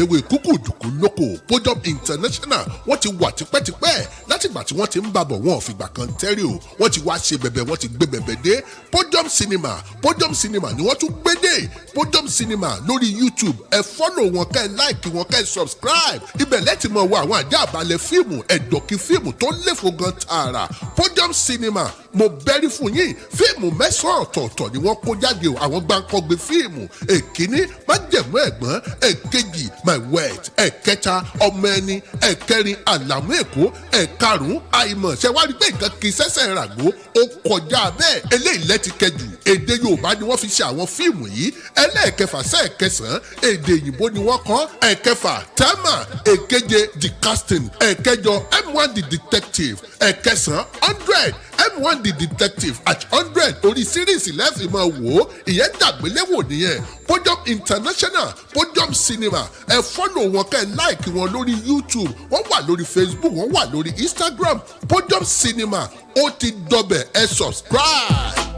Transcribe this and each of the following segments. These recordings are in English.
bẹ̀wẹ̀ kúkú dùkú lóko Podium International wọ́n ti wà tipẹ́tipẹ́ látìgbà tí wọ́n ti ń bàbọ̀ wọn ò fìgbà kan tẹ́rì o wọ́n ti wá ṣe bẹ̀bẹ̀ wọ́n ti gbé bẹ̀bẹ̀ dé Podium Cinema ni wọ́n tún gbé dé Podium Cinema lórí YouTube ẹ fọ́lọ̀ wọn kẹ́ ẹ láìkì wọn kẹ́ ẹ subscribe ibẹ̀ lẹ́tì mọ̀ wọ àwọn àjá àbálẹ̀ fíìmù ẹ̀dọ̀kí fíìmù tó léfo gan tààrà Podium Cinema mo bẹ́rí fún yín fíìmù mẹ́sàn-án ọ̀tọ̀ọ̀tọ̀ ni wọ́n kó jáde o àwọn gbàǹkọ́gbé fíìmù èkíní májẹ̀mú ẹ̀gbọ́n èkejì my wet ẹ̀kẹta ọmọ ẹni ẹ̀kẹrin àlàmú èkó ẹ̀karùn-ún àìmọ̀ ṣẹ̀wárí pé nǹkan kì í ṣẹ̀ṣẹ̀ ràgó ó kọjá bẹ́ẹ̀ eléyìí lẹ́ti kẹjù èdè Yorùbá ni wọ́n fi ṣe àwọn fíìmù yìí ẹlẹ́ẹ̀kẹfà sẹ́ẹ̀kẹsàn-án èdè òyìnbó ni wọ́n kọ́ ẹ̀kẹfà tẹ́mà èkeje the casting ẹ̀kẹjọ M1 the detective ẹ̀kẹsàn 100 M1 the detective at 100 orí síríìsì lẹ́fì máa wò ó ìyẹn dàgbéléwò nìyẹn Podium International Podium Cinema ẹ fọ́lọ̀ wọn kẹ́ ẹ láìkì wọn lórí YouTube wọ́n wà lórí Facebook wọ́n wà lórí Instagram Podium Cinema ó ti dọbẹ̀ ẹ subscribe.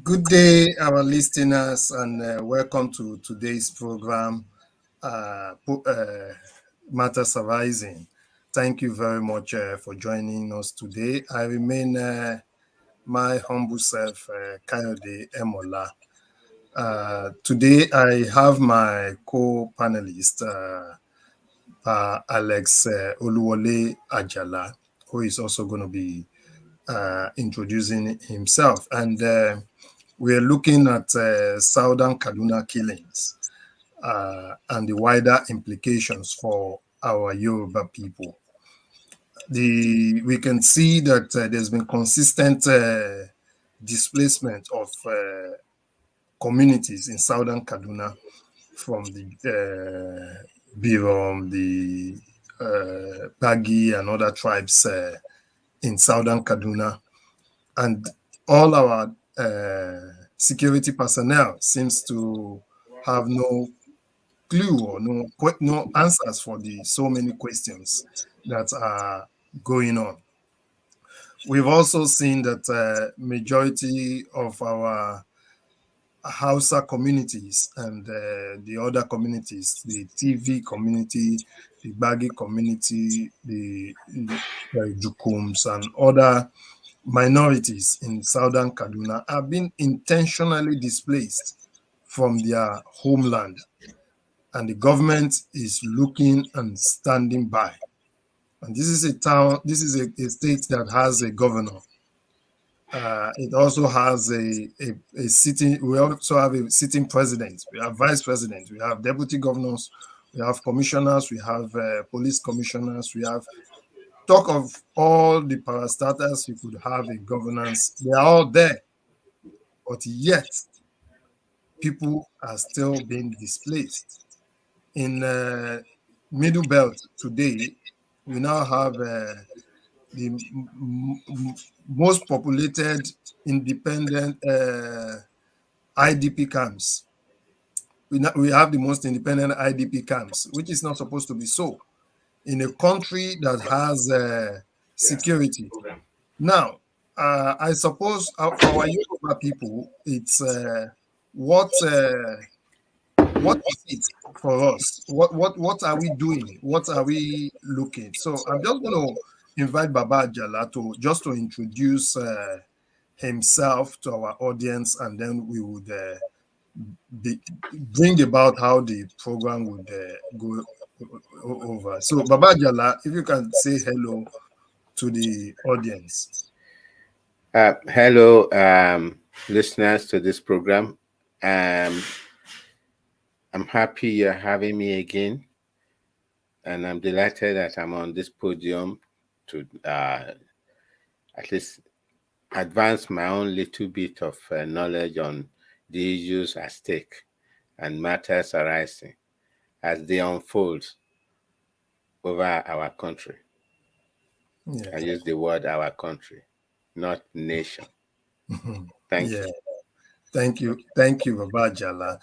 Good day, our listeners, and welcome to today's program, Matters Arising. Thank you very much for joining us today. I remain my humble self, Kayode Emola. Today, I have my co-panelist, Alex Oluwole Ajala, who is also going to be introducing himself. And we're looking at Southern Kaduna killings and the wider implications for our Yoruba people. We can see that there's been consistent displacement of communities in Southern Kaduna from the Birom, the Bagi and other tribes in Southern Kaduna. And all our security personnel seems to have no clue or no answers for the so many questions that are going on. We've also seen that majority of our Hausa communities and the other communities, the TV community, the Bagi community, the Jukums and other minorities in Southern Kaduna have been intentionally displaced from their homeland, and the government is looking and standing by. And this is a state that has a governor. It also has a sitting. We also have a sitting president. We have vice president. We have deputy governors. We have commissioners. We have police commissioners. We have talk of all the parastatals you could have in governance. They are all there, but yet people are still being displaced. In Middle Belt today, we now have the most populated independent IDP camps. We have the most independent IDP camps, which is not supposed to be so in a country that has security. Now, I suppose for our Yoruba people, it's what is it for us? What are we doing? What are we looking? So I'm just going to invite Baba Ajala to introduce himself to our audience, and then we would bring about how the program would go over. So Baba Ajala, if you can say hello to the audience. Hello, listeners to this program. I'm happy you're having me again, and I'm delighted that I'm on this podium to at least advance my own little bit of knowledge on the issues at stake and matters arising as they unfold over our country. Yes. I use the word our country, not nation. Thank you. Thank you, Baba Ajala.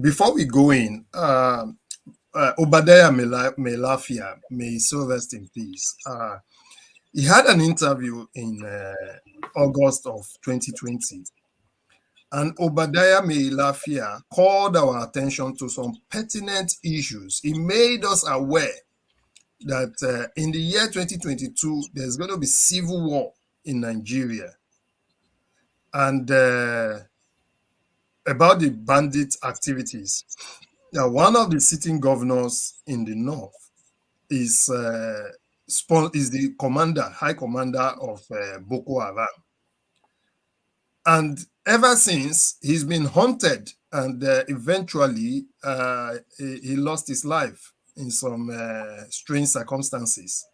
Before we go in, Obadiah Melafia, may he so rest in peace. He had an interview in August of 2020, And Obadiah Meilafia called our attention to some pertinent issues. He made us aware that in the year 2022, there's going to be civil war in Nigeria. And about the bandit activities. Now, one of the sitting governors in the north is the high commander of Boko Haram. And ever since, he's been hunted, and eventually he lost his life in some strange circumstances.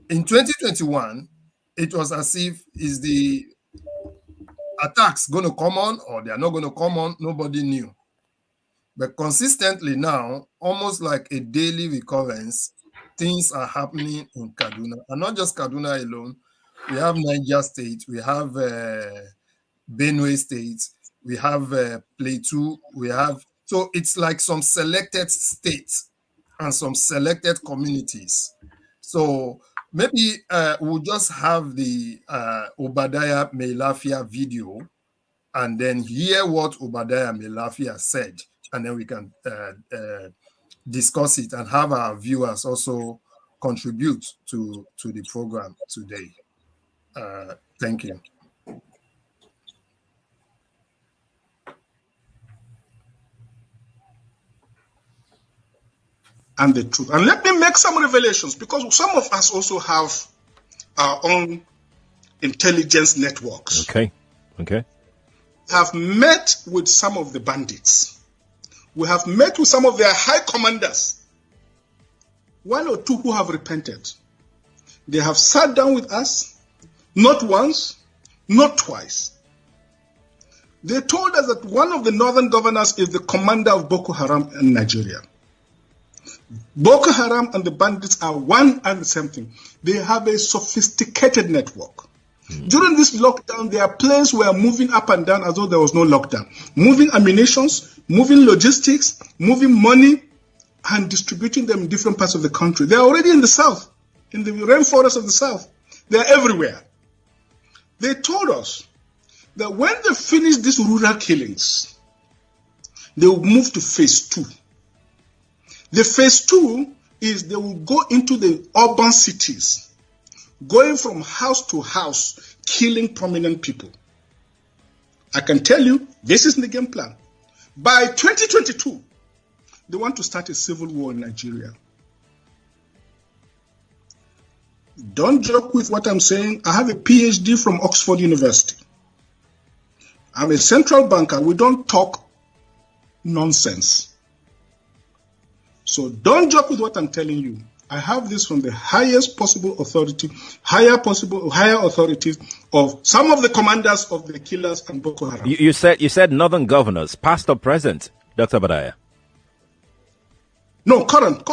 In 2021, it was as if is the attacks going to come on or they are not going to come on, nobody knew. But consistently now, almost like a daily recurrence, things are happening in Kaduna. And not just Kaduna alone. We have Niger State, we have Benue State, we have Plateau, so it's like some selected states and some selected communities. So maybe we'll just have the Obadiah Meilafia video and then hear what Obadiah Meilafia said, and then we can discuss it and have our viewers also contribute to the program today. Thank you. And the truth. And let me make some revelations, because some of us also have our own intelligence networks. Okay. Have met with some of the bandits. We have met with some of their high commanders. One or two who have repented. They have sat down with us, not once, not twice. They told us that one of the northern governors is the commander of Boko Haram in Nigeria. Boko Haram and the bandits are one and the same thing. They have a sophisticated network. During this lockdown, their planes were moving up and down as though there was no lockdown. Moving ammunitions, moving logistics, moving money, and distributing them in different parts of the country. They are already in the south, in the rainforest of the south. They are everywhere. They told us that when they finish these rural killings, they will move to phase 2. The phase 2 is they will go into the urban cities, going from house to house, killing prominent people. I can tell you, this is the game plan. By 2022, they want to start a civil war in Nigeria. Don't joke with what I'm saying. I have a PhD from Oxford University. I'm a central banker. We don't talk nonsense. So don't joke with what I'm telling you. I have this from the highest possible authority, higher authorities of some of the commanders of the killers and Boko Haram. You said northern governors, past or present, Dr. Badaya? No, current.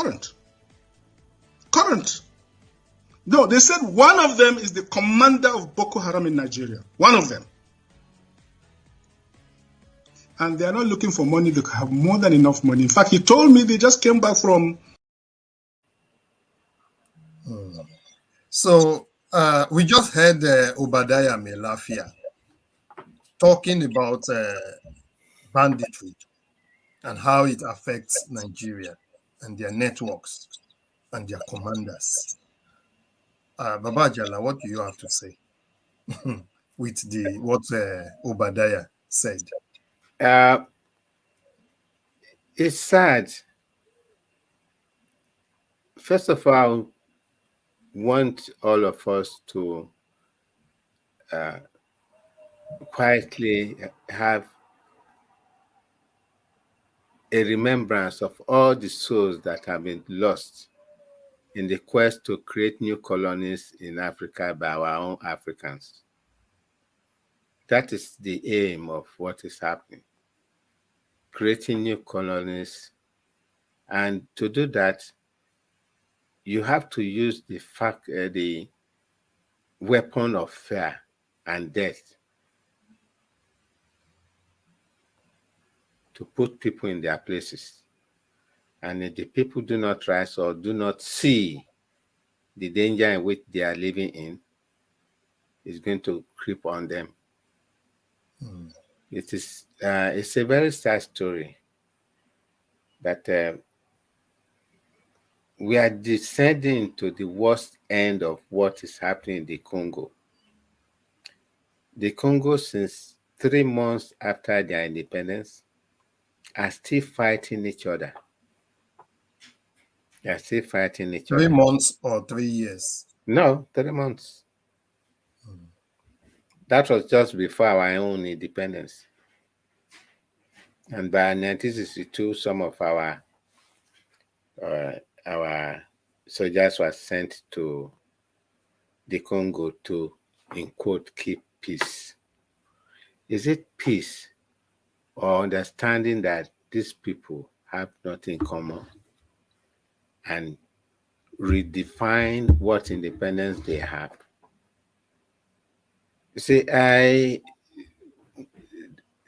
No, they said one of them is the commander of Boko Haram in Nigeria. One of them. And they are not looking for money. They have more than enough money. In fact, he told me they just came back from... So we just heard Obadiah Meilafia talking about banditry and how it affects Nigeria and their networks and their commanders. Baba Jala, what do you have to say with what Obadiah said? It's sad. First of all, I want all of us to quietly have a remembrance of all the souls that have been lost in the quest to create new colonies in Africa by our own Africans. That is the aim of what is happening. Creating new colonies. And to do that, you have to use the weapon of fear and death to put people in their places. And if the people do not rise or do not see the danger in which they are living in, it's going to creep on them. It's a very sad story that we are descending to the worst end of what is happening in the Congo. The Congo, since 3 months after their independence, are still fighting each other. They are still fighting each 3 other. months or 3 years? No, 3 months. That was just before our own independence. And by 1962, some of our soldiers were sent to the Congo to, in quote, keep peace. Is it peace or understanding that these people have nothing in common and redefine what independence they have? You see, I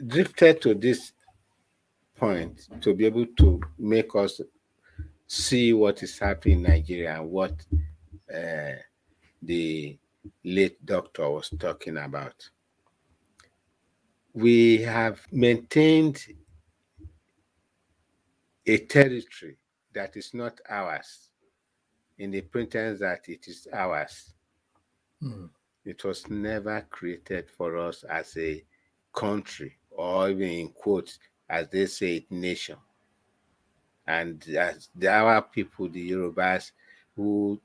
drifted to this point to be able to make us see what is happening in Nigeria and what the late doctor was talking about. We have maintained a territory that is not ours in the pretense that it is ours. It was never created for us as a country, or even in quotes, as they say, nation. And as our people, the Yorubas, who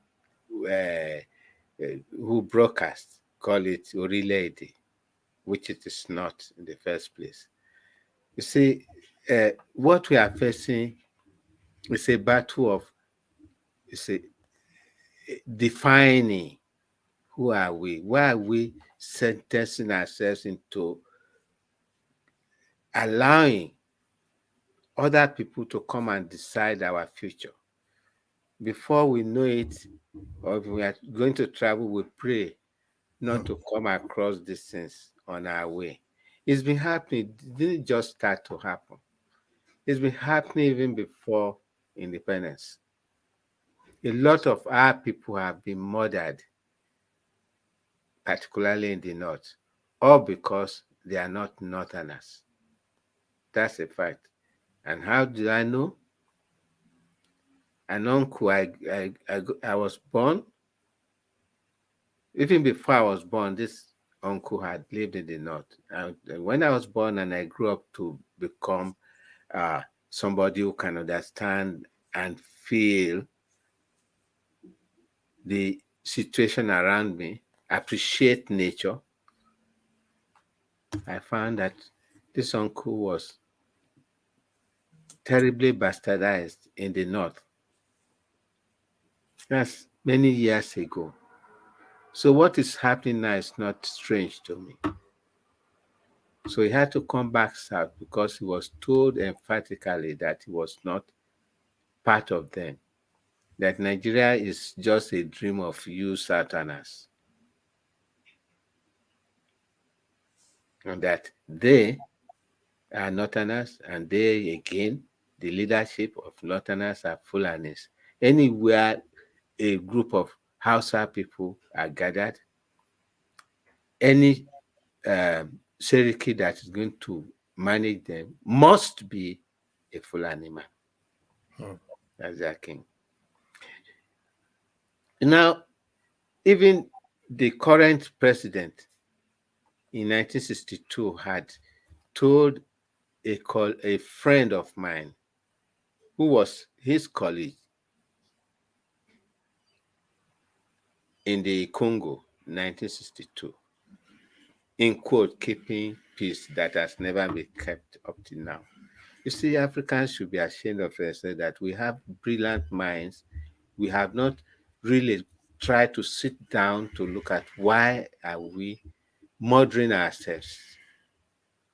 broadcast, call it Orile-Ede, which it is not in the first place. You see, what we are facing is a battle of, defining who are we. Why are we sentencing ourselves into allowing other people to come and decide our future? Before we know it, or if we are going to travel, we pray not to come across these things on our way. It's been happening. It didn't just start to happen. It's been happening even before independence. A lot of our people have been murdered, particularly in the north, all because they are not northerners. That's a fact. And how do I know? An uncle, I was born, even before I was born, this uncle had lived in the north. And when I was born and I grew up to become somebody who can understand and feel the situation around me, appreciate nature, I found that this uncle was terribly bastardized in the north. That's many years ago. So what is happening now is not strange to me. So he had to come back south because he was told emphatically that he was not part of them, that Nigeria is just a dream of you Southerners, and that they are Northerners, and they, again, the leadership of Northerners are Fulanis. Anywhere a group of Hausa people are gathered, any Seriki that is going to manage them must be a Fulani man. That's their king. Now, even the current president in 1962 had told a friend of mine who was his colleague in the Congo, 1962, in quote, keeping peace that has never been kept up to now. You see, Africans should be ashamed of themselves that we have brilliant minds. We have not really tried to sit down to look at why are we murdering ourselves?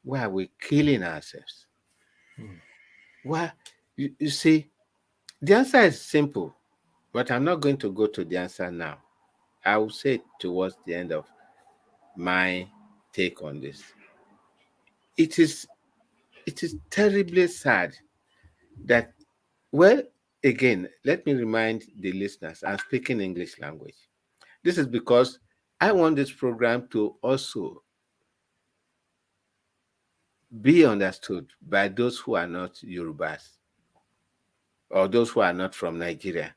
Why are we killing ourselves? Why? You see, the answer is simple, but I'm not going to go to the answer now. I will say it towards the end of my take on this. It is terribly sad that, well, again, let me remind the listeners, I'm speaking English language. This is because I want this program to also be understood by those who are not Yorubas or those who are not from Nigeria,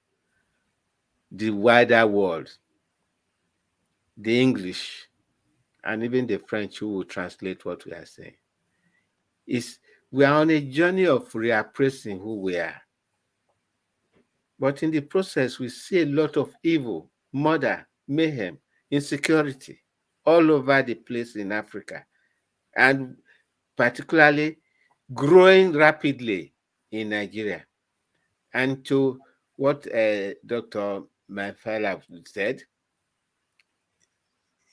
the wider world, the English, and even the French who will translate what we are saying. We are on a journey of reappraising who we are. But in the process, we see a lot of evil, murder, mayhem, insecurity all over the place in Africa, and particularly growing rapidly in Nigeria. And to what Dr. Mafala said,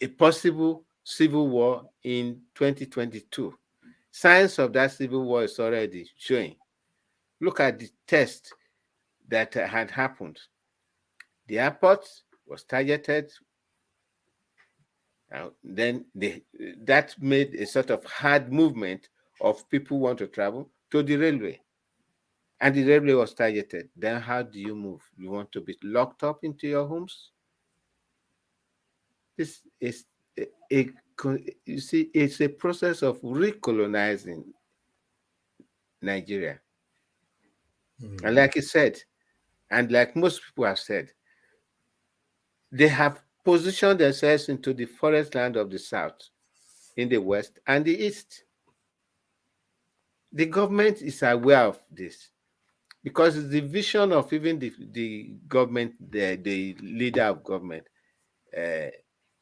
a possible civil war in 2022. Signs of that civil war is already showing. Look at the test that had happened. The airport was targeted. Then that made a sort of hard movement of people want to travel to the railway. And the railway was targeted. Then how do you move? You want to be locked up into your homes? This is you see, it's a process of recolonizing Nigeria. And like he said, and like most people have said, they have positioned themselves into the forest land of the south, in the west and the east. The government is aware of this because it's the vision of even the government, the leader of government,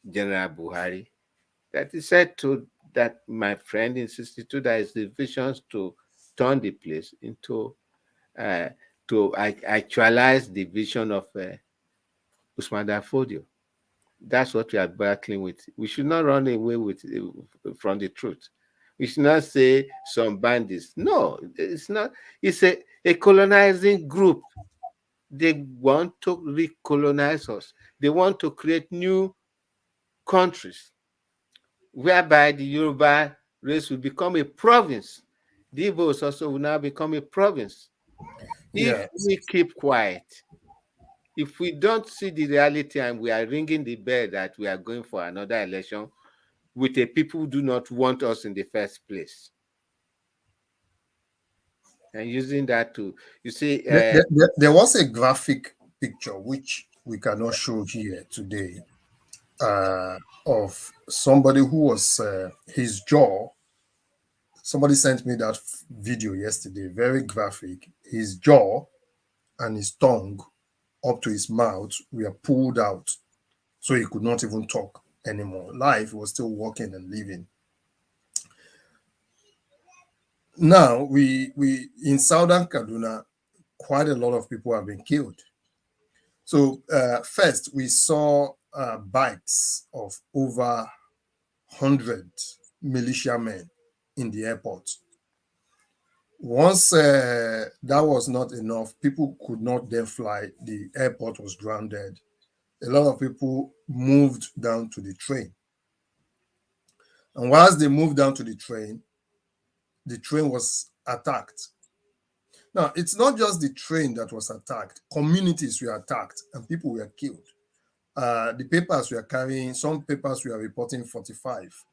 General Buhari, that he said to that my friend in 62 that is the visions to turn the place into to actualize the vision of Usman Fodio. That's what we are battling with. We should not run away from the truth. We should not say some bandits. No, it's not. It's a colonizing group. They want to recolonize us. They want to create new countries whereby the Yoruba race will become a province. The Igbos also will now become a province. If we keep quiet, if we don't see the reality and we are ringing the bell that we are going for another election with a people who do not want us in the first place, and using that to, you see, there was a graphic picture which we cannot show here today of somebody who was his jaw. Somebody sent me that video yesterday, very graphic. His jaw and his tongue up to his mouth were pulled out, so he could not even talk anymore. Life was still working and living. Now we in Southern Kaduna, quite a lot of people have been killed. So first we saw bikes of over 100 militiamen in the airport. Once that was not enough, people could not then fly. The airport was grounded. A lot of people moved down to the train. And whilst they moved down to the train was attacked. Now, it's not just the train that was attacked. Communities were attacked and people were killed. The papers were carrying, some papers were reporting 45.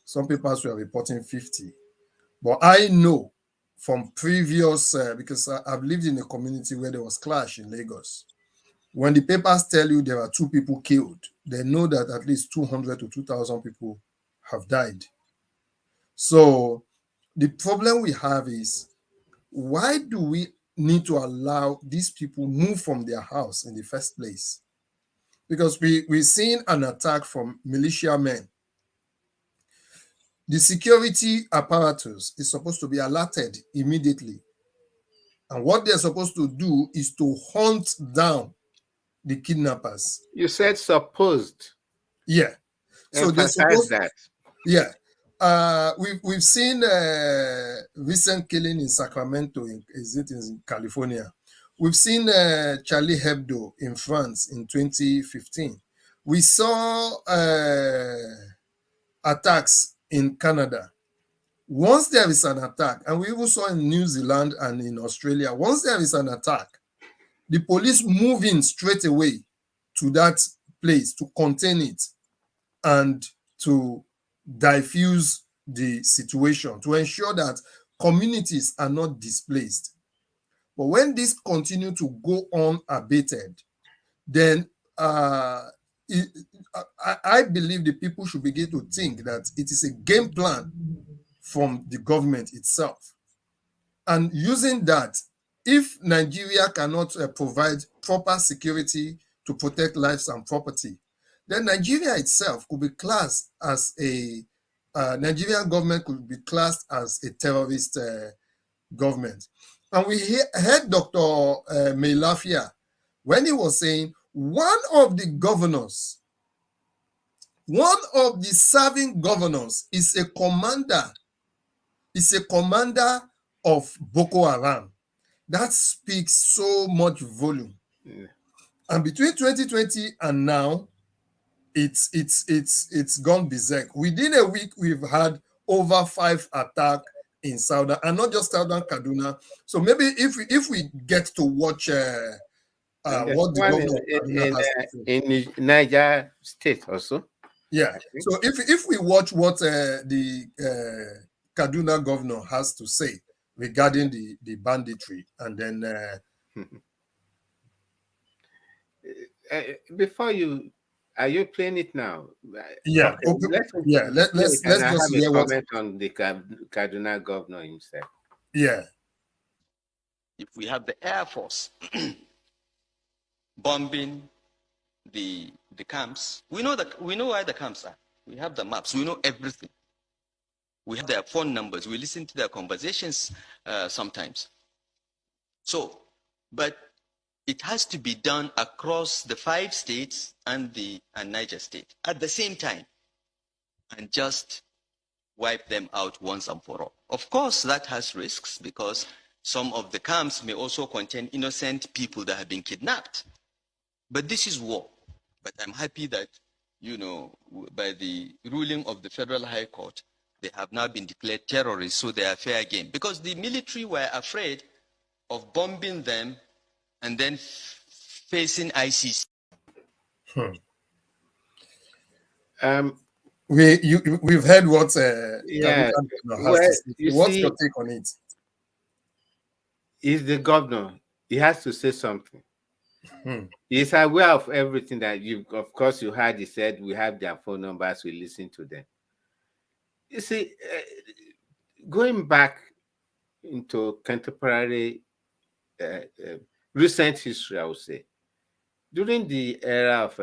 Some papers were reporting 50. But I know from previous, because I've lived in a community where there was clash in Lagos. When the papers tell you there are 2 people killed, they know that at least 200 to 2,000 people have died. So the problem we have is, why do we need to allow these people move from their house in the first place? Because we've seen an attack from militiamen. The security apparatus is supposed to be alerted immediately. And what they're supposed to do is to hunt down the kidnappers. You said supposed. Yeah. So they're supposed that. Yeah. We've seen recent killing in Sacramento, is it in California? We've seen Charlie Hebdo in France in 2015. We saw attacks in Canada. Once there is an attack, and we even saw in New Zealand and in Australia, once there is an attack, the police move in straight away to that place to contain it and to diffuse the situation, to ensure that communities are not displaced. But when this continue to go unabated, then I believe the people should begin to think that it is a game plan from the government itself. And using that, if Nigeria cannot provide proper security to protect lives and property, then Nigeria itself could be classed as a Nigerian government could be classed as a terrorist government. And we heard Dr. Meilafia when he was saying one of the serving governors is a commander of Boko Haram. That speaks so much volume. Yeah. And between 2020 and now, it's gone berserk. Within a week, we've had over 5 attacks in Southern, and not just Southern Kaduna. So maybe if we get to watch what the governor of Kaduna has to say. In Niger State also. Yeah. So if we watch what the Kaduna governor has to say regarding the banditry, and then before you, are you playing it now? Yeah. Okay, let's just hear what comment on the Kaduna governor himself. Yeah. If we have the Air Force bombing the camps, we know where the camps are. We have the maps. We know everything. We have their phone numbers. We listen to their conversations sometimes. So, but it has to be done across the 5 states and Niger State at the same time, and just wipe them out once and for all. Of course, that has risks because some of the camps may also contain innocent people that have been kidnapped. But this is war. But I'm happy that, by the ruling of the Federal High Court, they have now been declared terrorists, so they are fair game. Because the military were afraid of bombing them and then facing ICC. We've heard what Yeah. Kaduna has to say. What's your take on it? He's the governor. He has to say something. He's aware of everything that of course, you heard. He said we have their phone numbers. We listen to them. You see, going back into contemporary, recent history, I would say, during the era of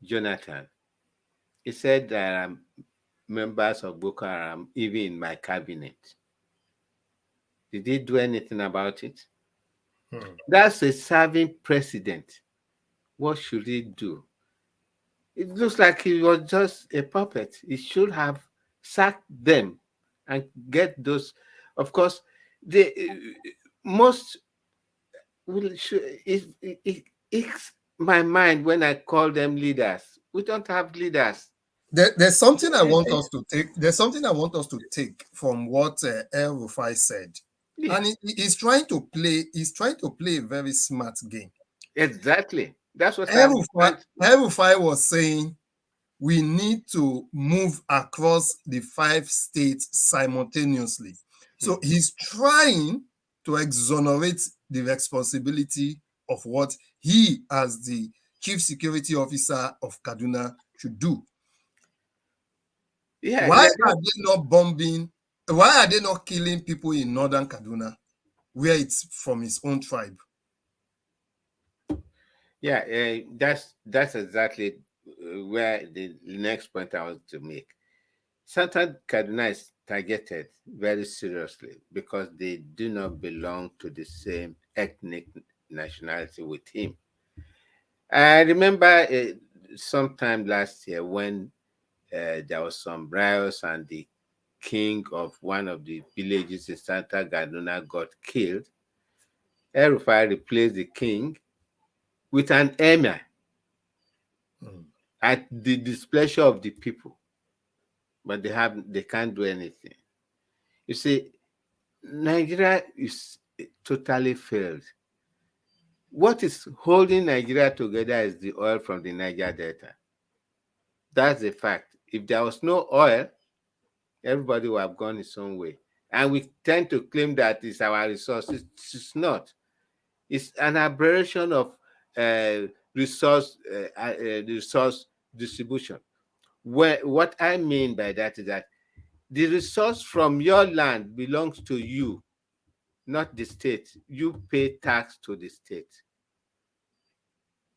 Jonathan, he said there are members of Boko Haram even in my cabinet. Did he do anything about it? That's a serving president. What should he do? It looks like he was just a puppet. He should have sacked them and get those. Of course, the most it's my mind when I call them leaders. We don't have leaders. There's something I want us to take. There's something I want us to take from what El Rufai said. Yeah. And he's trying to play a very smart game. Exactly. That's what El Rufai was saying. We need to move across the 5 states simultaneously. So he's trying to exonerate the responsibility of what he, as the chief security officer of Kaduna, should do. Yeah. Why are they not bombing? Why are they not killing people in northern Kaduna, where it's from his own tribe? Yeah, that's exactly where the next point I want to make. Southern Kaduna is targeted very seriously because they do not belong to the same ethnic nationality with him. I remember sometime last year when there was some riots and the king of one of the villages in Southern Kaduna got killed. El Rufai replaced the king with an emir at the displeasure of the people, but they can't do anything. You see, Nigeria is totally failed. What is holding Nigeria together is the oil from the Niger Delta. That's the fact. if there was no oil, everybody would have gone its own way. And we tend to claim that it's our resource. It's not. It's an aberration of resource distribution. What I mean by that is that the resource from your land belongs to you, not the state. You pay tax to the state.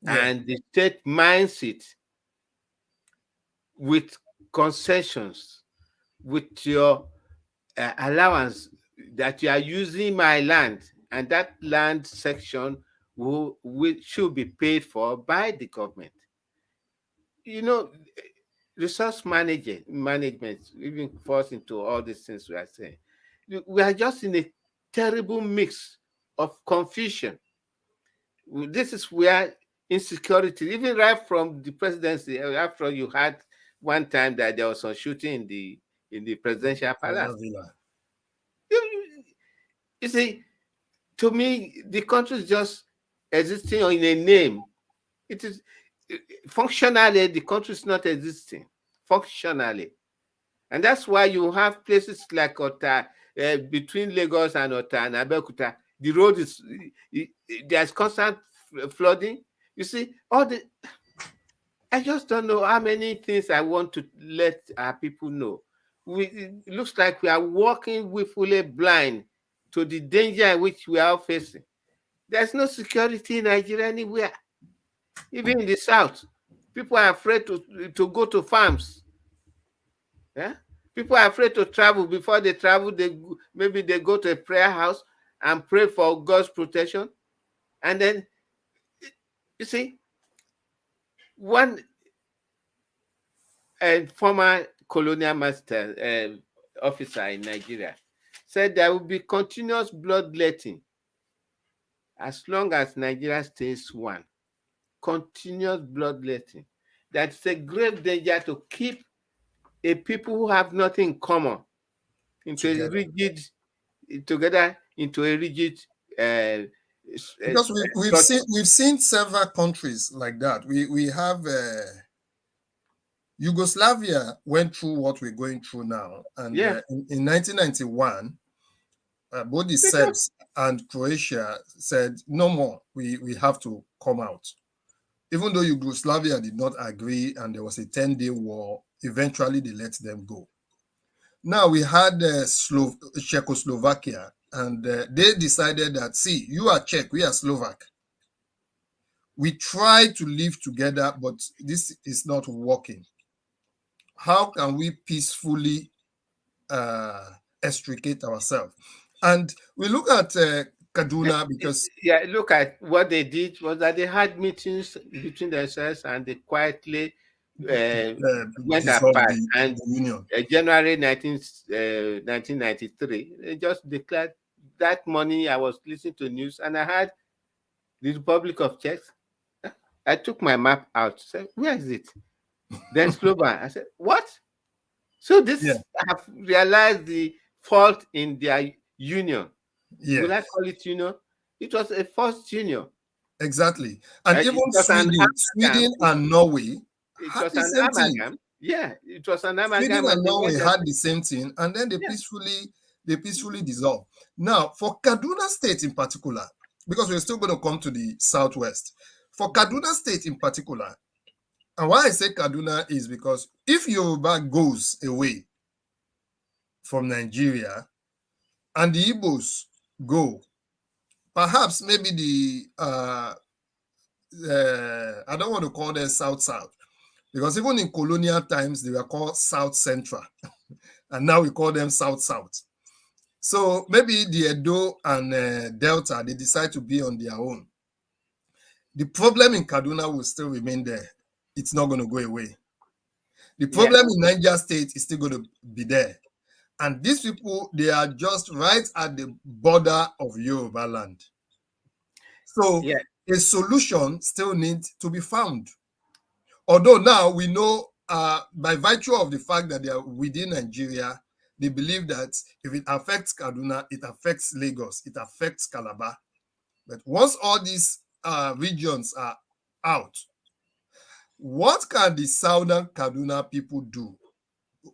Yeah. And the state mines it with concessions, with your allowance that you are using my land, and that land section should be paid for by the government. You know, resource management even falls into all these things we are saying. We are just in a terrible mix of confusion. This is where insecurity, even right from the presidency, after you had one time that there was some shooting in the presidential palace. You see, to me, the country is just existing in a name. It is functionally, the country is not existing functionally. And that's why you have places like Ota, between Lagos and Ota and Abeokuta, the road is, there's constant flooding. You see, I just don't know how many things I want to let our people know. It looks like we are walking willfully blind to the danger in which we are facing. There's no security in Nigeria anywhere. Even in the south, people are afraid to go to farms. Yeah? People are afraid to travel. Before they travel, maybe they go to a prayer house and pray for God's protection. And then, you see, one former colonial master officer in Nigeria said there will be continuous bloodletting as long as Nigeria stays one. Continuous bloodletting. That's a grave danger to keep a people who have nothing in common into a rigid because we've seen several countries like that. We have Yugoslavia went through what we're going through now, and in 1991, both the Serbs and Croatia said no more. We have to come out. Even though Yugoslavia did not agree and there was a 10-day war, eventually they let them go. Now we had Czechoslovakia, and they decided that, see, you are Czech, we are Slovak. We try to live together, but this is not working. How can we peacefully extricate ourselves? And we look at Kaduna because... Yeah, look at what they did was that they had meetings between themselves and they quietly went apart. And January 1993, they just declared that money. I was listening to news and I had the Republic of Czech. I took my map out, said, where is it? Then Slovak. I said, what? So this, I have realized the fault in their union. Yeah. Will I call it union? It was a forced union. Exactly. And even Sweden and Norway had the same thing. Yeah, it was an amalgam. Sweden and Norway had the same thing, and then they peacefully dissolved. Now, for Kaduna State in particular, because we're still going to come to the southwest, for Kaduna State in particular, and why I say Kaduna is because if Yoruba goes away from Nigeria and the Igbos go, perhaps maybe the I don't want to call them South-South, because even in colonial times they were called South Central, and now we call them South-South. So maybe the Edo and Delta, they decide to be on their own. The problem in Kaduna will still remain there. It's not going to go away. The problem in Niger State is still going to be there. And these people, they are just right at the border of Yoruba land. So a solution still needs to be found. Although now we know by virtue of the fact that they are within Nigeria, they believe that if it affects Kaduna, it affects Lagos, it affects Calabar. But once all these regions are out, what can the Southern Kaduna people do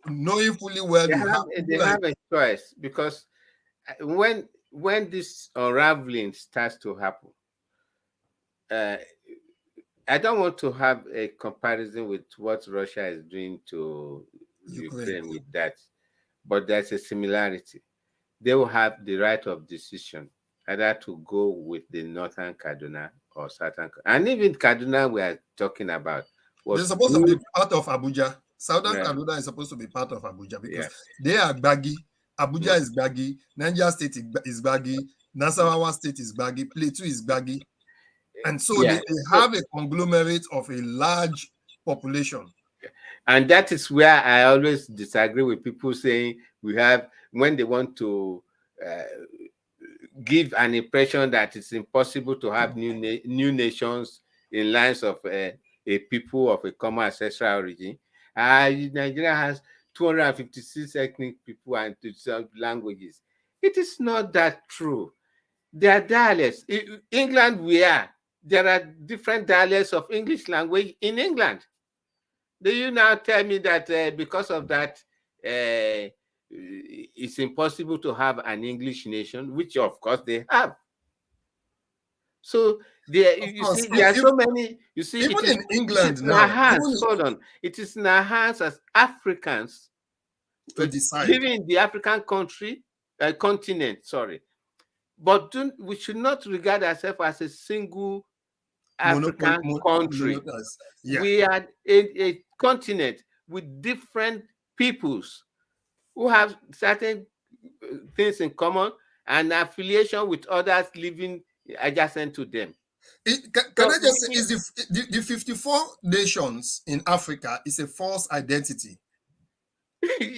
knowing fully well they have a choice, because when this unraveling starts to happen, I don't want to have a comparison with what Russia is doing to Ukraine with that, but there's a similarity. They will have the right of decision, either to go with the Northern Kaduna or Southern, and even Kaduna we are talking about was they're supposed to be part of Abuja. Southern Yeah. Kaduna is supposed to be part of Abuja because they are baggy. Abuja is baggy. Niger State is baggy. Nasarawa State is baggy. Plateau is baggy. And so they have a conglomerate of a large population. And that is where I always disagree with people saying we have, when they want to give an impression that it's impossible to have new nations in lines of a people of a common ancestral origin. Nigeria has 256 ethnic people and 2 languages. It is not that true. There are dialects. In England, there are different dialects of English language in England. Do you now tell me that because of that, it's impossible to have an English nation, which of course they have? So there, there are so many. You see, even in England it is now. In our hands, hold on. It is in our hands as Africans to decide. Living in the African continent. Sorry, but we should not regard ourselves as a single African country. We are a continent with different peoples who have certain things in common and affiliation with others living adjacent to them. Can I just say, is the 54 nations in Africa is a false identity?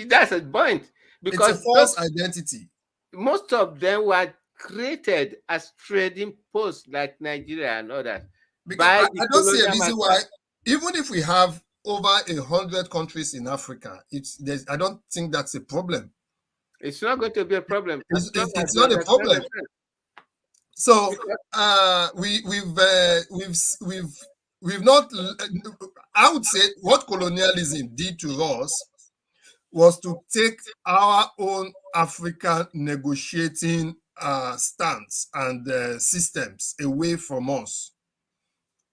That's a point. Because it's a false identity. Most of them were created as trading posts like Nigeria and others. Because I don't see a reason why, even if we have over 100 countries in Africa, I don't think that's a problem. It's not going to be a problem. It's not a problem. So we've not. I would say what colonialism did to us was to take our own African negotiating stance and systems away from us,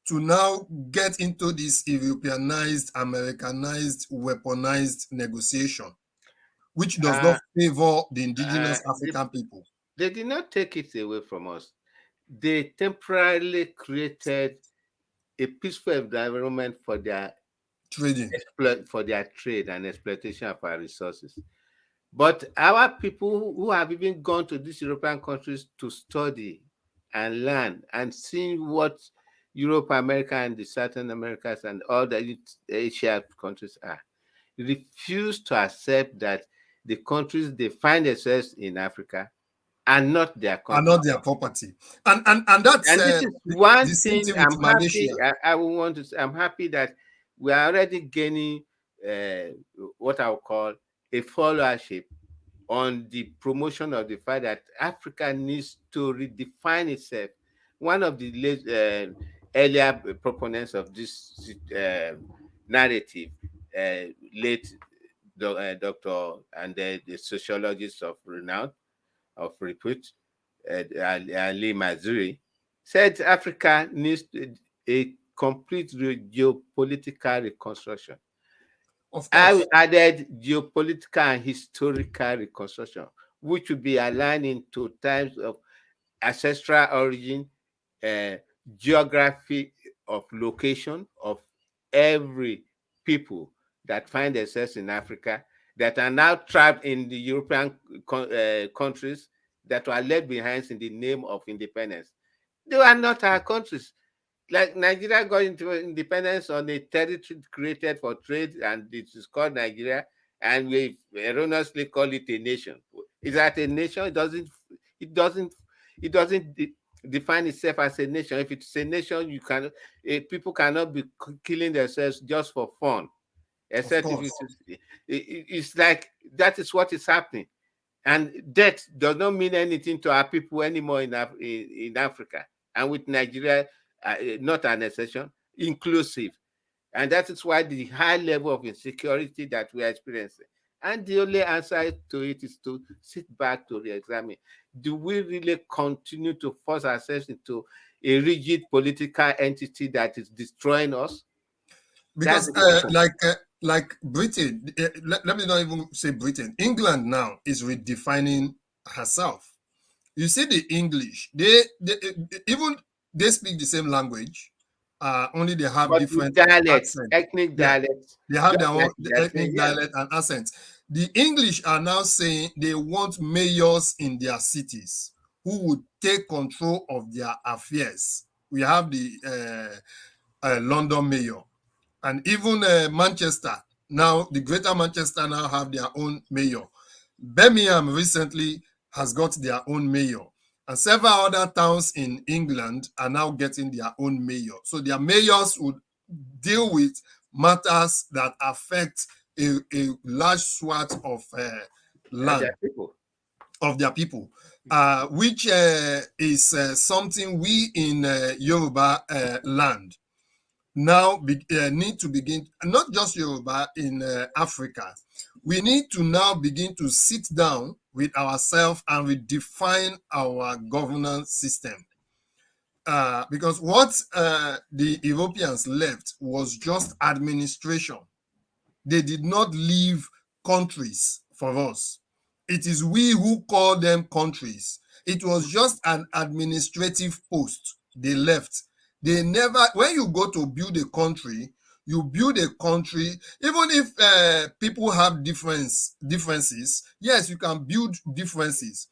to now get into this Europeanized, Americanized, weaponized negotiation, which does not favor the indigenous African people. They did not take it away from us. They temporarily created a peaceful environment for their trading, for their trade and exploitation of our resources. But our people who have even gone to these European countries to study and learn and see what Europe, America, and the Southern Americas and all the Asia countries are, refuse to accept that the countries they find themselves in Africa are not their country. Are not their property. And that's this is one thing I'm happy that we are already gaining what I would call a followership on the promotion of the fact that Africa needs to redefine itself. One of the earlier proponents of this narrative, late doctor and the sociologist of renown, of repute, Ali Mazrui, said Africa needs a complete geopolitical reconstruction. I added geopolitical and historical reconstruction, which would be aligning to times of ancestral origin, geography of location of every people that find themselves in Africa, that are now trapped in the European countries that were left behind in the name of independence. They were not our countries. Like Nigeria got into independence on a territory created for trade, and it is called Nigeria, and we erroneously call it a nation. Is that a nation? It doesn't define itself as a nation. If it's a nation, people cannot be killing themselves just for fun. Except if it's like that is what is happening. And death does not mean anything to our people anymore in Africa. And with Nigeria, not an exception, inclusive. And that is why the high level of insecurity that we are experiencing. And the only answer to it is to sit back to re-examine. Do we really continue to force ourselves into a rigid political entity that is destroying us? Because like Britain, let me not even say Britain. England now is redefining herself. You see the English, they even they speak the same language, only they have But with different dialects, accents. ethnic Yeah, dialects, they have just their own like they are saying, ethnic yes. dialect and accents. The English are now saying they want mayors in their cities who would take control of their affairs. We have the London mayor, and even Manchester. Now, the Greater Manchester now have their own mayor. Birmingham recently has got their own mayor. And several other towns in England are now getting their own mayor. So their mayors would deal with matters that affect a large swath of land of their people, which is something we in Yoruba land now need to begin, not just Yoruba, in Africa. We need to now begin to sit down with ourselves and redefine our governance system. Because what the Europeans left was just administration. They did not leave countries for us. It is we who call them countries. It was just an administrative post they left. They never, when you go to build a country, you build a country, even if people have differences, yes, you can build differences.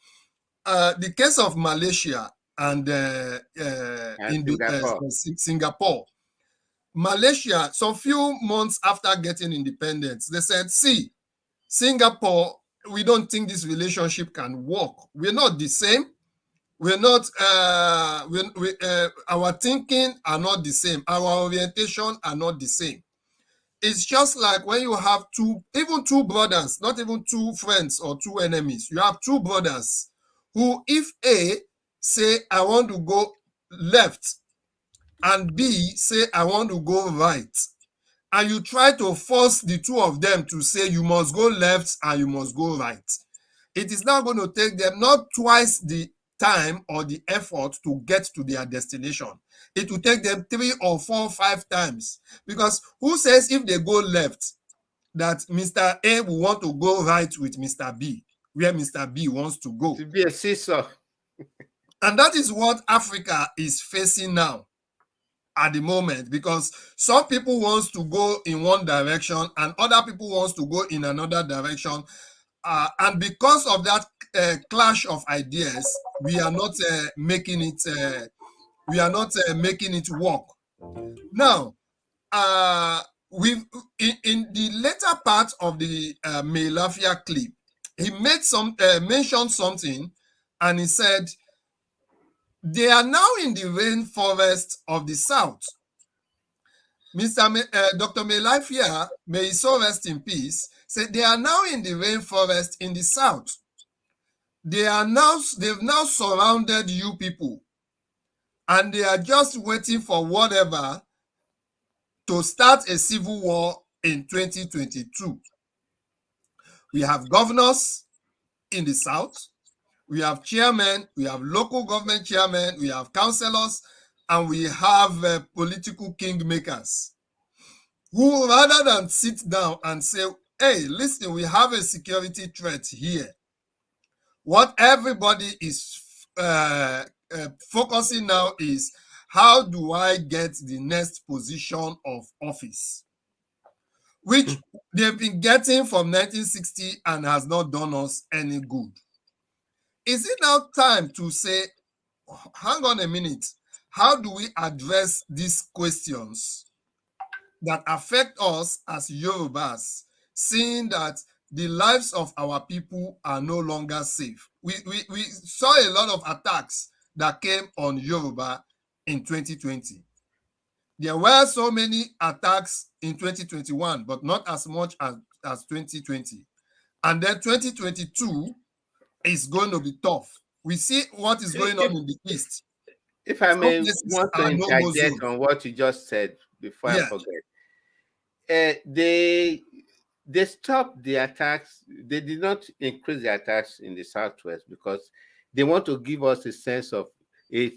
The case of Malaysia and Singapore. Malaysia, some few months after getting independence, they said, see, Singapore, we don't think this relationship can work. We're not the same. We're not, our thinking are not the same. Our orientation are not the same. It's just like when you have even two brothers, not even two friends or two enemies. You have two brothers who, if A say, I want to go left, and B say, I want to go right, and you try to force the two of them to say you must go left and you must go right, it is now going to take them not twice the time or the effort to get to their destination. It will take them 3 or 4 or 5 times. Because who says if they go left that Mr. A will want to go right with Mr. B, where Mr. B wants to go? To be a seesaw. And that is what Africa is facing now at the moment, because some people wants to go in one direction and other people wants to go in another direction. And because of that clash of ideas, we are not making it. We are not making it work. Now, we've in the later part of the Melafia clip, he made mentioned something, and he said they are now in the rainforest of the south. Dr. Melafia, may he so rest in peace, said they are now in the rainforest in the south. They've now surrounded you people, and they are just waiting for whatever to start a civil war in 2022. We have governors in the south, we have chairmen, we have local government chairmen, we have councillors, and we have political kingmakers who, rather than sit down and say, hey, listen, we have a security threat here, what everybody is focusing now is, how do I get the next position of office, which they've been getting from 1960 and has not done us any good. Is it now time to say, hang on a minute, how do we address these questions that affect us as Yorubas, seeing that the lives of our people are no longer safe? We saw a lot of attacks that came on Yoruba in 2020. There were so many attacks in 2021, but not as much as 2020. And then 2022 is going to be tough. We see what is going on in the East. If I may want to interject on what you just said before I forget. they stopped the attacks. They did not increase the attacks in the southwest because they want to give us a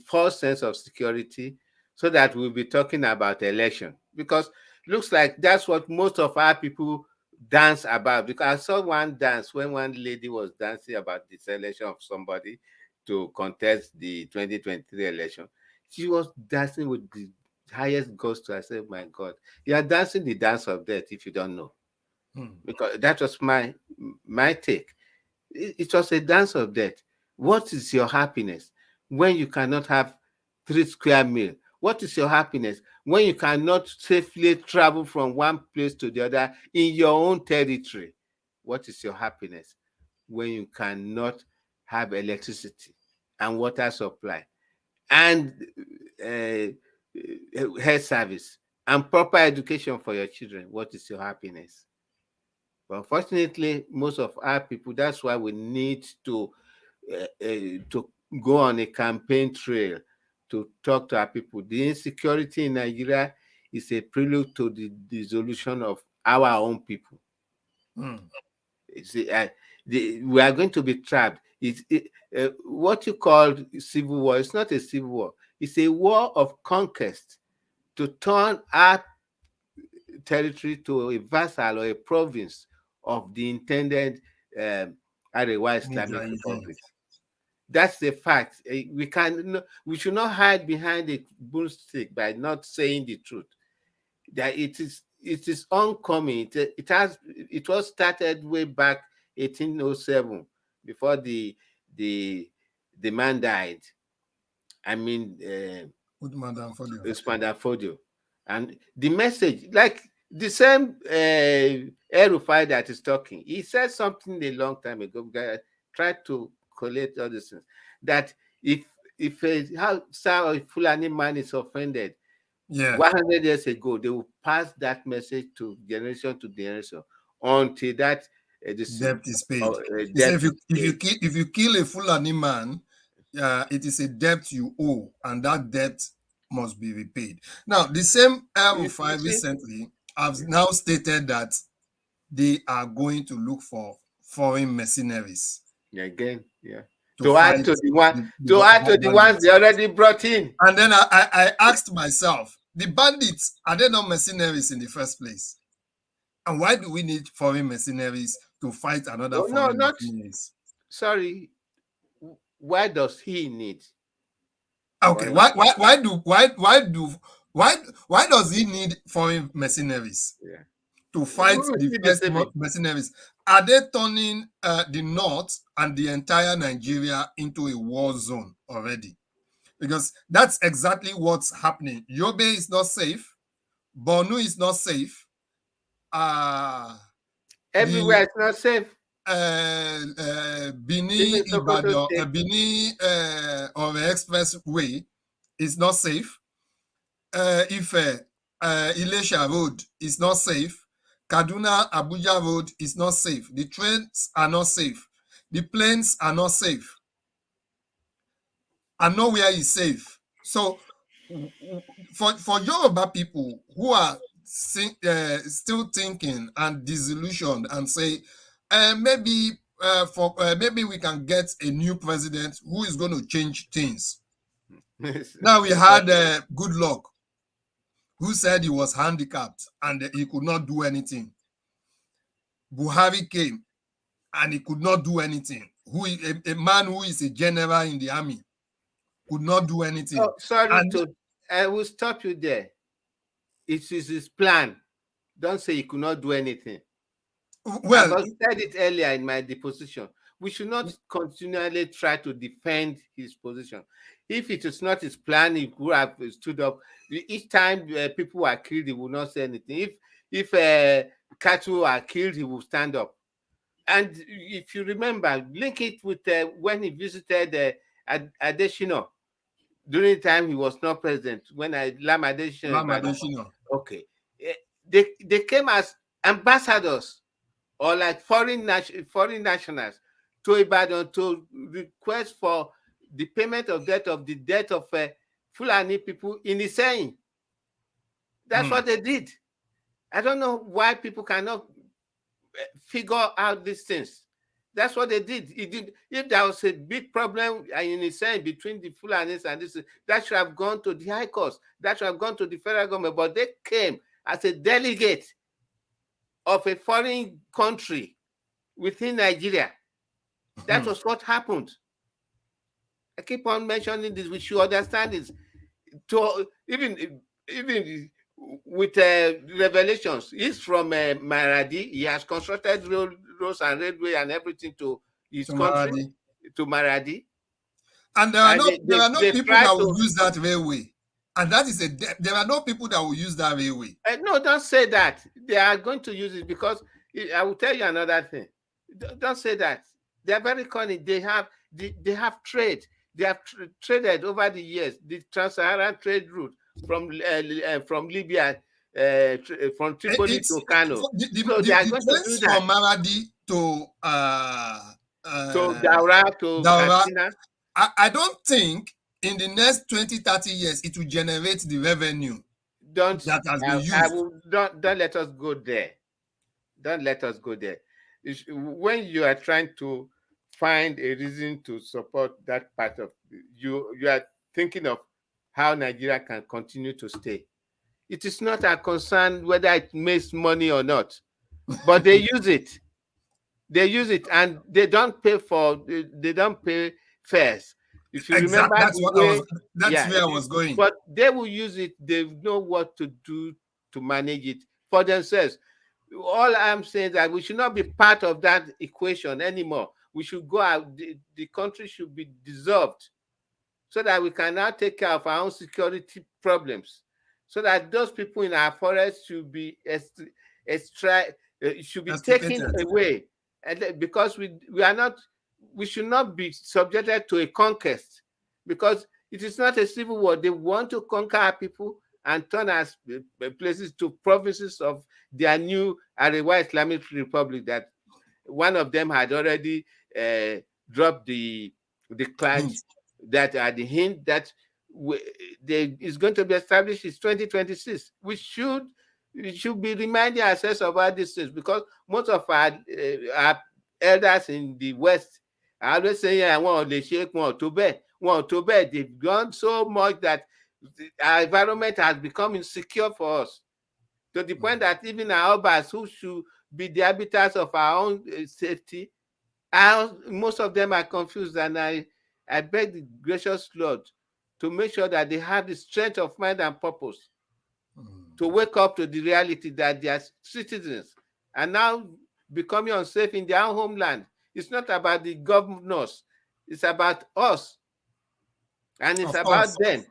false sense of security, so that we'll be talking about election. Because looks like that's what most of our people dance about. Because I saw one dance when one lady was dancing about the selection of somebody to contest the 2023 election. She was dancing with the highest gusto. I said, my God, you are dancing the dance of death if you don't know. Because that was my take. It was a dance of death. What is your happiness when you cannot have 3 square meals? What is your happiness when you cannot safely travel from one place to the other in your own territory? What is your happiness when you cannot have electricity and water supply and health service and proper education for your children? What is your happiness? But unfortunately, most of our people, that's why we need to go on a campaign trail to talk to our people. The insecurity in Nigeria is a prelude to the dissolution of our own people. We are going to be trapped. What you call civil war, it's not a civil war. It's a war of conquest to turn our territory to a vassal or a province of the intended Arewa Islamic Republic. That's the fact. We should not hide behind a broomstick by not saying the truth. That it is oncoming. It was started way back 1807, before the man died. I mean, Usman Fodio. And the message, like the same El-Rufai that is talking, he said something a long time ago. I tried to collate all these things, that if a Hausa or Fulani man is offended, 100 years ago, they will pass that message to generation until that debt is paid. If you kill a Fulani man, it is a debt you owe, and that debt must be repaid. Now, the same El-Rufai recently have now stated that they are going to look for foreign mercenaries. Again, yeah. To add to the ones they already brought in. And then I asked myself, the bandits, are they not mercenaries in the first place? And why do we need foreign mercenaries to fight another foreign mercenaries? Sorry. Why does he need? Okay, why does he need foreign mercenaries to fight the first mercenaries? Are they turning the north and the entire Nigeria into a war zone already? Because that's exactly what's happening. Yobe is not safe. Borno is not safe. Everywhere it's not safe. Benin Ibadan, Benin or the expressway is not safe. Ife, Ilesha Road is not safe. Kaduna Abuja Road is not safe. The trains are not safe. The planes are not safe. And nowhere is safe. So for Yoruba people who are still thinking and disillusioned and say, maybe we can get a new president who is going to change things. Now we had Good Luck, who said he was handicapped and he could not do anything. Buhari came and he could not do anything. A man who is a general in the army could not do anything. Oh, sorry, I will stop you there. It is his plan. Don't say he could not do anything. Well, I said it earlier in my deposition. We should not continually try to defend his position. If it is not his plan, he could have stood up. Each time people are killed, he will not say anything. If cattle are killed, he will stand up. And if you remember, link it with when he visited Adesina during the time he was not president. When Lam Adesina. Okay, they came as ambassadors or like foreign nationals to Ibadan to request for the payment of debt of Fulani people in Iseyin. That's what they did. I don't know why people cannot figure out these things. That's what they did. It did. If there was a big problem in a sense between the Fulanis and this, that should have gone to the High Court. That should have gone to the federal government. But they came as a delegate of a foreign country within Nigeria. That was what happened. I keep on mentioning this. We should understand this. To even with revelations, he's from Maradi. He has constructed roads and railway and everything to his country, to Maradi. And there are no people that will use that railway. And that is there are no people that will use that railway. No, don't say that. They are going to use it because I will tell you another thing. Don't say that. They are very cunning. They have trade. They have traded over the years. The trans-Saharan trade route from Libya, from Tripoli to Kano. So they are going to do that. From Maradi to Daura to Katsina. I don't think in the next 20-30 years it will generate the revenue that has been used. Don't let us go there. Don't let us go there. When you are trying to find a reason to support that part of you are thinking of how Nigeria can continue to stay. It is not a concern whether it makes money or not, but they use it. They use it, and they don't pay fares. If you remember, that's where I was going. But they will use it. They know what to do to manage it for themselves. All I'm saying is that we should not be part of that equation anymore. We should go out. The country should be dissolved so that we can now take care of our own security problems. So that those people in our forests should be taken away. And because we should not be subjected to a conquest, because it is not a civil war. They want to conquer our people and turn us places to provinces of their new Arewa Islamic Republic that one of them had already dropped the clash that at the hint that is going to be established in 2026. We should be reminding ourselves about these things, because most of our elders in the West are always saying, I want to shake one to bed. They've gone so much that our environment has become insecure for us, to the point that even our Obas, who should be the arbiters of our own safety, most of them are confused. And I beg the gracious Lord to make sure that they have the strength of mind and purpose to wake up to the reality that their citizens are now becoming unsafe in their own homeland. It's not about the governors. It's about us. And it's about them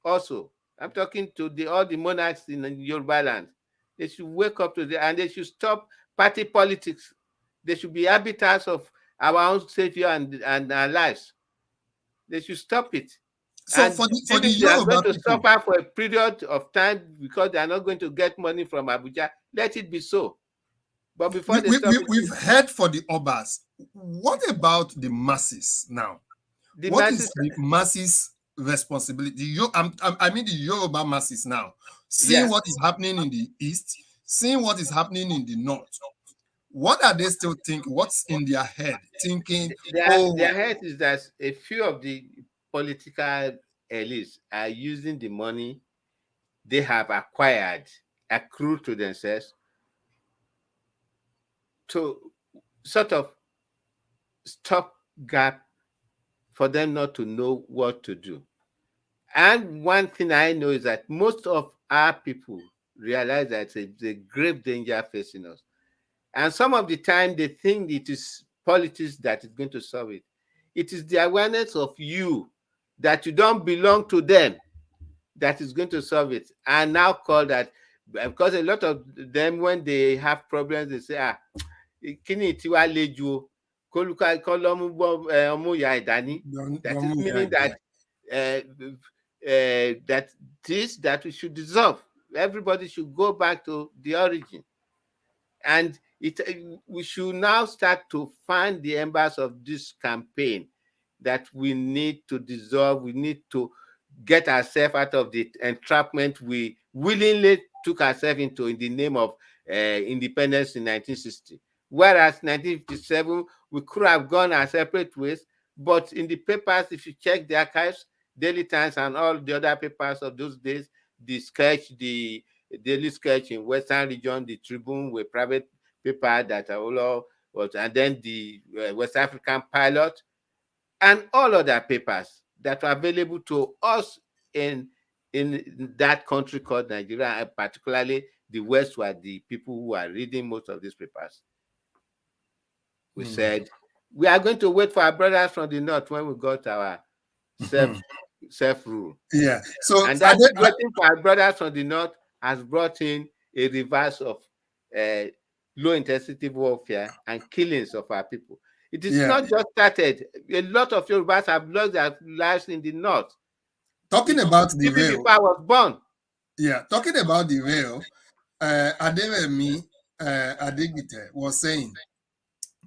also. I'm talking to all the monarchs in Yoruba land. They should wake up to and they should stop party politics. They should be arbiters of our own safety and our lives. They should stop it. So and for the they Yoruba are going to people, suffer for a period of time because they are not going to get money from Abuja. Let it be so. But before we've heard for the Obas. What about the masses now? What is the masses' responsibility? I mean the Yoruba masses now. Seeing what is happening in the east, seeing what is happening in the north. What are they still thinking? What's in their head? Thinking their head is that a few of the political elites are using the money they have accrued to themselves to sort of stop gap for them not to know what to do. And one thing I know is that most of our people realize that it's a grave danger facing us. And some of the time they think it is politics that is going to solve it. It is the awareness of you that you don't belong to them that is going to solve it. And now call that, because a lot of them, when they have problems, they say, kini tiwa leju, that is meaning that we should dissolve. Everybody should go back to the origin. And we should now start to find the embers of this campaign that we need to dissolve. We need to get ourselves out of the entrapment we willingly took ourselves into in the name of independence in 1960. Whereas 1957, we could have gone our separate ways, but in the papers, if you check the archives, Daily Times and all the other papers of those days, the Sketch, the Daily Sketch in Western Region, the Tribune, were private paper that Awolowo was, and then the West African Pilot, and all other papers that were available to us in that country called Nigeria, and particularly the West were the people who are reading most of these papers. We said, we are going to wait for our brothers from the North when we got our self-rule. Yeah. So and that waiting for our brothers from the North has brought in a reverse of low-intensity warfare and killings of our people. It is not just started. A lot of Yorubas have lost their lives in the North. Talking about the rail. Before I was born. Yeah, talking about the rail, Adewemi Adegbite was saying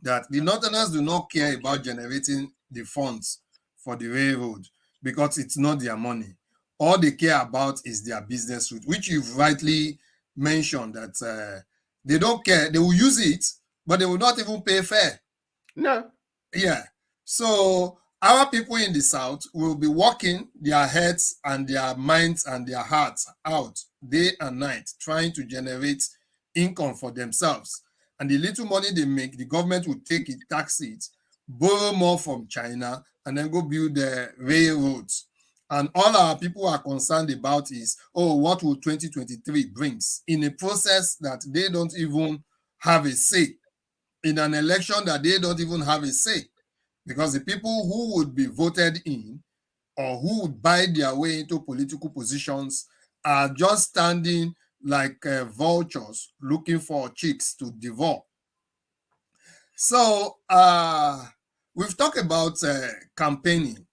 that the Northerners do not care about generating the funds for the railroad because it's not their money. All they care about is their business route, which you've rightly mentioned that they don't care. They will use it, but they will not even pay fare. No. Yeah. So our people in the South will be working their heads and their minds and their hearts out day and night, trying to generate income for themselves. And the little money they make, the government will take it, tax it, borrow more from China, and then go build the railroads. And all our people are concerned about is, oh, what will 2023 brings in a process that they don't even have a say, in an election that they don't even have a say, because the people who would be voted in or who would buy their way into political positions are just standing like vultures looking for chicks to devour. So we've talked about campaigning,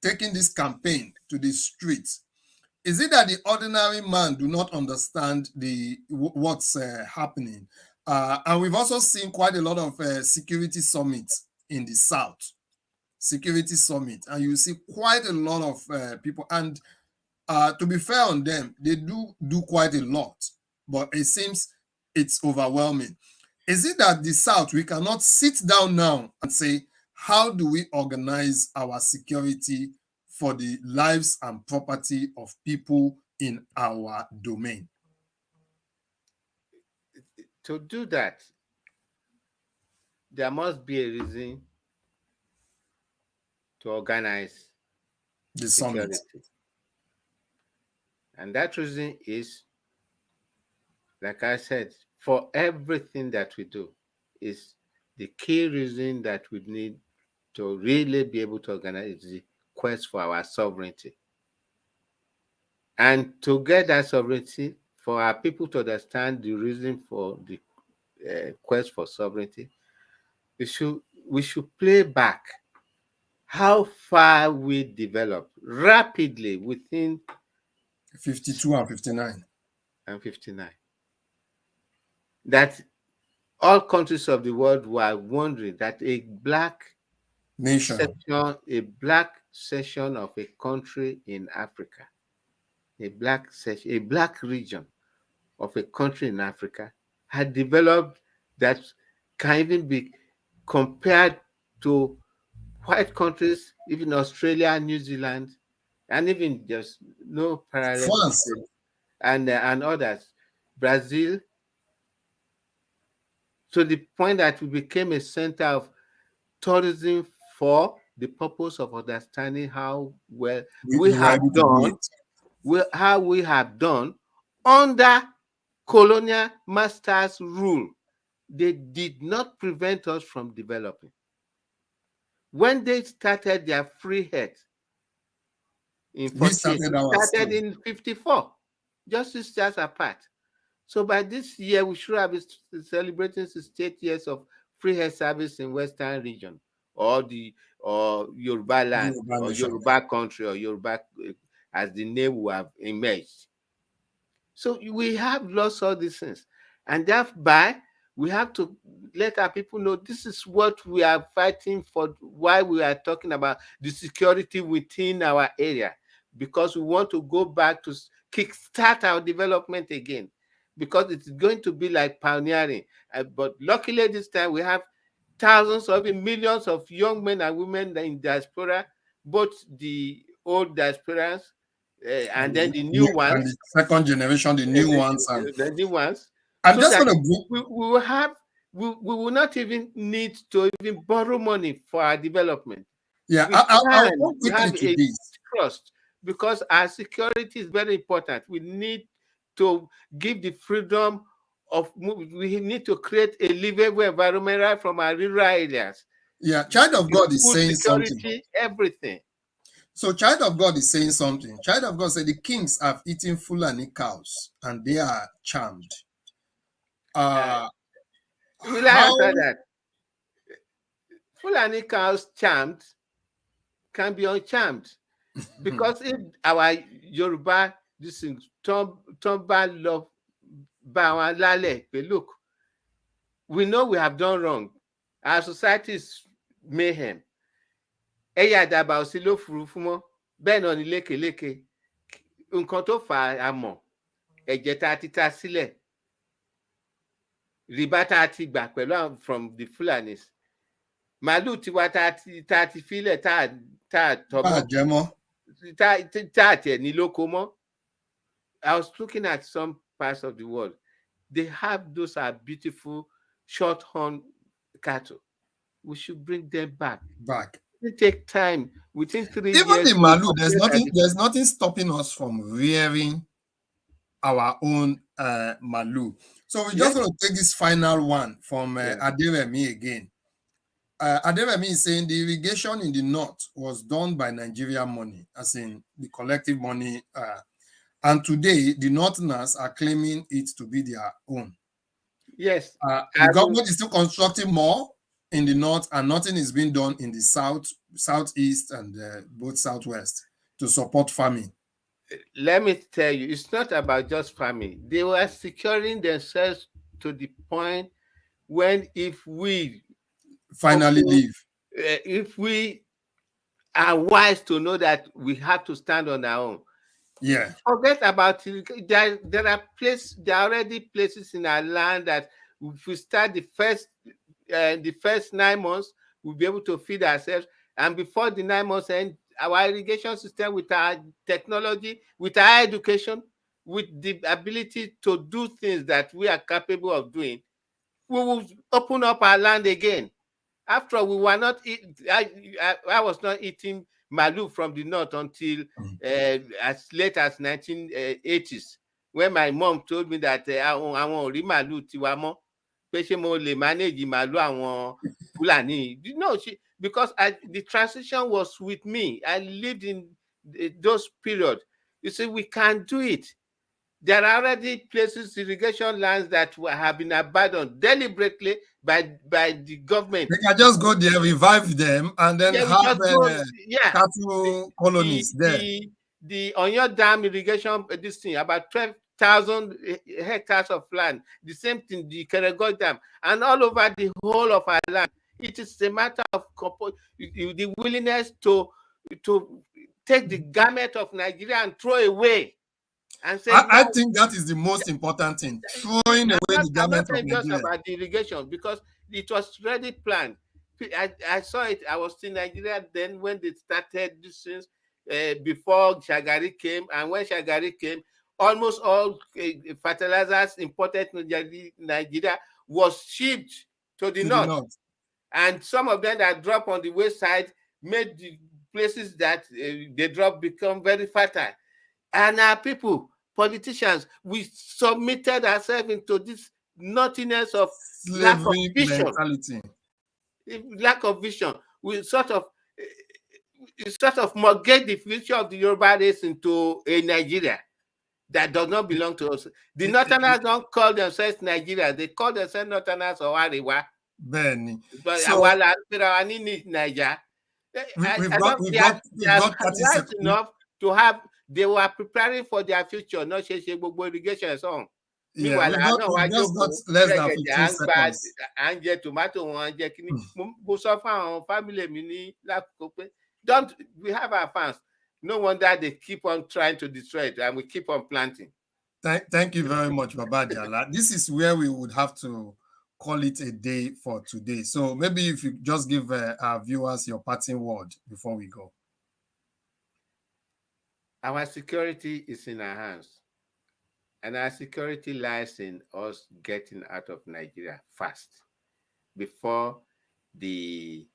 taking this campaign to the streets. Is it that the ordinary man do not understand what's happening? And we've also seen quite a lot of security summits in the South. Security summit, and you see quite a lot of people. And to be fair on them, they do quite a lot, but it seems it's overwhelming. Is it that the South, we cannot sit down now and say, how do we organize our security for the lives and property of people in our domain? To do that, there must be a reason to organize the security. Summit. And that reason is, like I said, for everything that we do, is the key reason that we need to really be able to organize the quest for our sovereignty. And to get that sovereignty, for our people to understand the reason for the quest for sovereignty, we should play back how far we developed rapidly within 52 and 59. And 59. That all countries of the world were wondering that a black nation, a black section of a country in Africa, a black region of a country in Africa had developed that can even be compared to white countries, even Australia, New Zealand, and even just no parallel, France, and others, Brazil, to the point that we became a center of tourism for the purpose of understanding how well we have done under colonial masters' rule. They did not prevent us from developing. When they started their free head in 54, just 6 years apart. So by this year, we should have been celebrating 68 years of free head service in Western region, or Yoruba land, or Yoruba country, or Yoruba as the name will have emerged. So we have lost all these things, and thereby we have to let our people know this is what we are fighting for, why we are talking about the security within our area, because we want to go back to kickstart our development again, because it's going to be like pioneering. But luckily this time we have thousands or even millions of young men and women in diaspora, both the old diasporans and then the new ones. And the second generation, the new ones. The new ones. I'm So just that going to... we will have, we will not even need to even borrow money for our development. Yeah, I'll go quickly to this. Trust, because our security is very important. We need to give the freedom of, we need to create a livable environment right from our rural areas. Yeah, Child of God is saying security, something. Everything. So Child of God is saying something. Child of God said the kings have eaten Fulani cows and they are charmed. Will I answer that? Fulani cows charmed can be uncharmed, because if our Yoruba, this thing, Tomba love Bawa Lale, look, we know we have done wrong. Our society is mayhem. Ẹ̀yà àdàbà ò sí lófurufú mọ́, bẹ́ẹ̀ náà ni lékeleke. Nǹkan tó fà á mọ̀, ẹ̀jẹ̀ tá a ti ta sílẹ̀, rìbá tá a ti gbà pẹ̀lú from the Fulanis. Màálù tiwa tá a ti fílẹ̀ tá a tọ́mọ́, tá a tiẹ̀ ní lóko mọ́. I was looking at some parts of the world. They have those are beautiful short-horn cattle. We should bring them back. It take time. Within 3 years. Even the Malu, there's nothing stopping us from rearing our own Malu. So we're just going to take this final one from Aderemi again. Aderemi is saying the irrigation in the north was done by Nigerian money, as in the collective money. And today, the Northerners are claiming it to be their own. Yes. The government is still constructing more in the north, and nothing is being done in the south, southeast, and both southwest to support farming. Let me tell you, it's not about just farming. They were securing themselves to the point when, if we finally leave, if we are wise to know that we have to stand on our own. Yeah. Forget about it. There are already places in our land that if we start the first 9 months, we'll be able to feed ourselves. And before the 9 months end, our irrigation system, with our technology, with our education, with the ability to do things that we are capable of doing, we will open up our land again. After all, we were not I was not eating Malu from the north until as late as 1980s, when my mom told me that I won't read Malu tiwa mo, pe se mo le manage Malu awon Fulani. You know, because the transition was with me. I lived in those periods. You see, we can do it. There are already places, irrigation lands that have been abandoned deliberately by the government. They can just go there, revive them, and then have cattle colonies there. On your dam irrigation, this thing, about 12,000 hectares of land. The same thing, the Keregoi Dam, and all over the whole of our land. It is a matter of the willingness to take the garment of Nigeria and throw away. And say, I think that is the most important thing, throwing away the garment of Nigeria. Just about the irrigation, because it was already planned. I saw it. I was in Nigeria then when they started these things, before Shagari came. And when Shagari came, almost all fertilizers imported to Nigeria was shipped to the north. And some of them that drop on the west side made the places that they drop become very fertile. And our people, politicians, we submitted ourselves into this nothingness of lack of vision. Mentality. Lack of vision. We sort of mortgage the future of the Yoruba race into a Nigeria that does not belong to us. The Northerners don't call themselves Nigeria. They call themselves Northerners or Ariwa. Benny. But so, Nigeria. We've got 30 seconds. Enough to have. They were preparing for their future, not changing irrigation song. Yeah, we've just got less than 15 seconds. We have our fans. No wonder they keep on trying to destroy it, and we keep on planting. Thank you very much, Baba Jala. This is where we would have to call it a day for today. So maybe if you just give our viewers your parting word before we go. Our security is in our hands, and our security lies in us getting out of Nigeria fast before the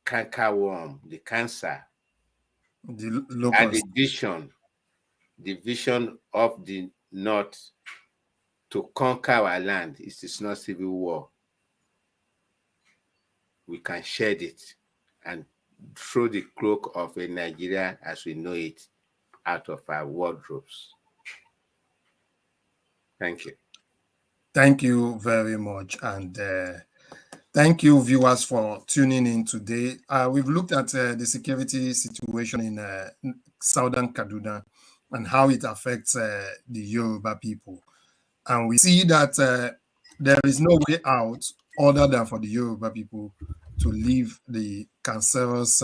canker worm, the cancer, The and the vision of the North to conquer our land. It is not civil war. We can shed it and throw the cloak of a Nigeria as we know it out of our wardrobes. Thank you. Thank you very much. And thank you, viewers, for tuning in today. We've looked at the security situation in Southern Kaduna and how it affects the Yoruba people. And we see that there is no way out other than for the Yoruba people to leave the cancerous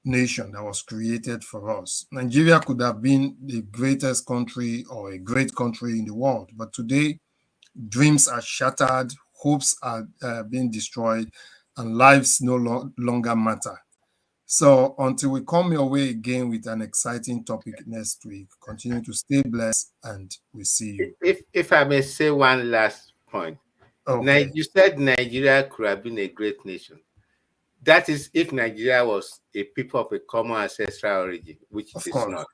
nation that was created for us. Nigeria could have been the greatest country or a great country in the world, but today dreams are shattered, hopes are being destroyed, and lives no longer matter. So until we come your way again with an exciting topic next week, continue to stay blessed, and we see you. If I may say one last point. Okay. You said Nigeria could have been a great nation. That is if Nigeria was a people of a common ancestral origin, which it is not.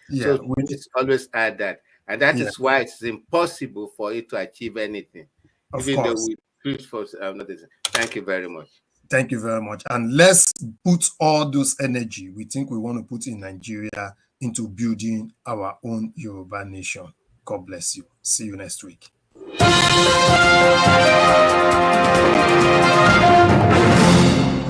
Yeah, so it's always add that. And that is why it's impossible for it to achieve anything. Even though we preach for another. Thank you very much. Thank you very much. And let's put all those energy we think we want to put in Nigeria into building our own Yoruba nation. God bless you. See you next week.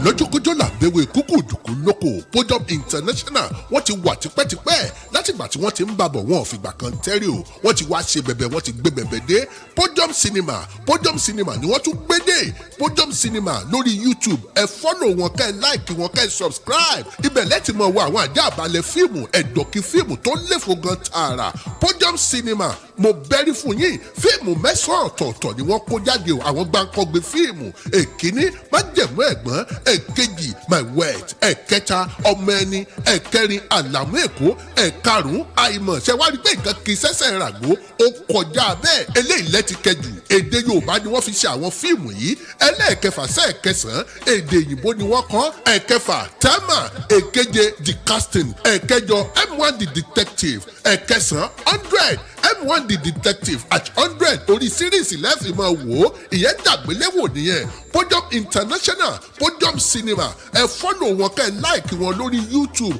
lọ́jọ́kọ́jọ́ làbẹ̀wò ìkúkú dùkú lóko podium international wọ́n ti wà tipẹ́tipẹ́ látìgbà tí wọ́n ti ń bàbọ̀ wọn ò fìgbà kan tẹ́rì o wọ́n ti wá ṣe bẹ̀bẹ̀ wọ́n ti gbé bẹ̀bẹ̀ dé podium cinema ni wọ́n tún gbé dé podium cinema lórí YouTube ẹ fọ́lọ̀ wọn kẹ́ ẹ láìkì wọn kẹ́ ẹ subscribe ibẹ̀ lẹ́tì mọ̀ wọ àwọn àjá àbálẹ̀ fíìmù ẹ̀dọ̀kí fíìmù tó léfo gan tààrà podium cinema mo bẹ́rí fún yín fíìmù mẹ́sàn-án ọ̀tọ̀ọ̀tọ̀ ni wọ́n kó jáde o àwọn gbàǹkọ́gbé fíìmù èkíní májẹ̀mú ẹ̀gbọ́n èkejì my wet ẹ̀kẹta ọmọ ẹni ẹ̀kẹrin àlàmú èkó ẹ̀karùn-ún àìmọ̀ ṣe wá rí pé nǹkan kì í ṣẹ̀ṣẹ̀ ràgbó ó kọjá bẹ́ẹ̀ eléyìí lẹ́ti kẹjù èdè Yorùbá ni wọ́n fi ṣe àwọn fíìmù yìí ẹlẹ́ẹ̀kẹfà sẹ́ẹ̀kẹsàn-án èdè òyìnbó ni wọ́n kọ́ ẹ̀kẹfà tẹ́mà èkeje the casting ẹ̀kẹjọ M1 the detective ẹ̀kẹsàn-án 100 M1 the detective at 100 orí síríìsì lẹ́fì máa wò ó ìyẹn dàgbéléwò nìyẹn podium international podium cinema ẹ fọ́lọ̀ wọn kẹ́ ẹ láìkì wọn lórí YouTube.